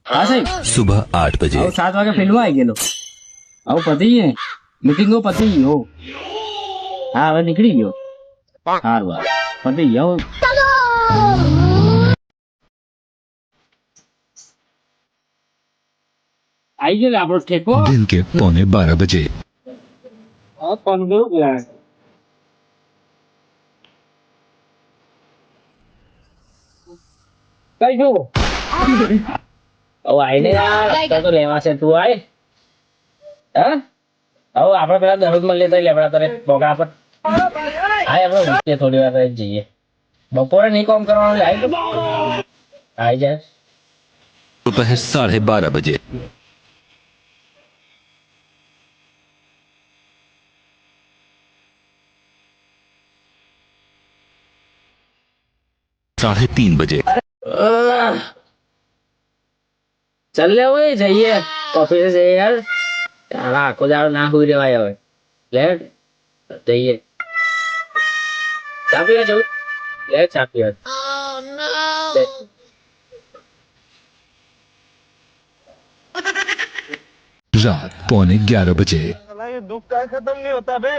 હા સાહેબ सुबह 8 बजे। હવે 7 વાગે ફિલ્ડમાં આવી ગયેલો હવે પતી ગઈ મીટિંગો પતી ગઈ હો હા હવે નીકળી ગયો સારું વાર પતી ગયો આવી ગયો આપણો ઠેકો दिन के 11:15 बजे। હા કોણ ગયું ગયા કઈ જો હવે આઈને યાર તો લેવા છે તું આય હા હવે આપણે પેલા દરરોજ મળીએ તો લેબડા તારે બોગા પર હા આપણે ઉઠીએ થોડી વાર રહી જઈએ બપોરે નહીં કામ કરવાનું આવી તો આવી જાય दोपहर 12:30 बजे। साढ़े 3 बजे। ચાલ લે ઓય જઈએ ઓફિસે જઈએ યાર તારા આખો દાડો ના હુઈ રેવાય હવે લે જઈએ ચા પીવા જવું લે ચા પીવા લે. रात 11:15 बजे। साला ये दुख का खत्म नहीं होता बे।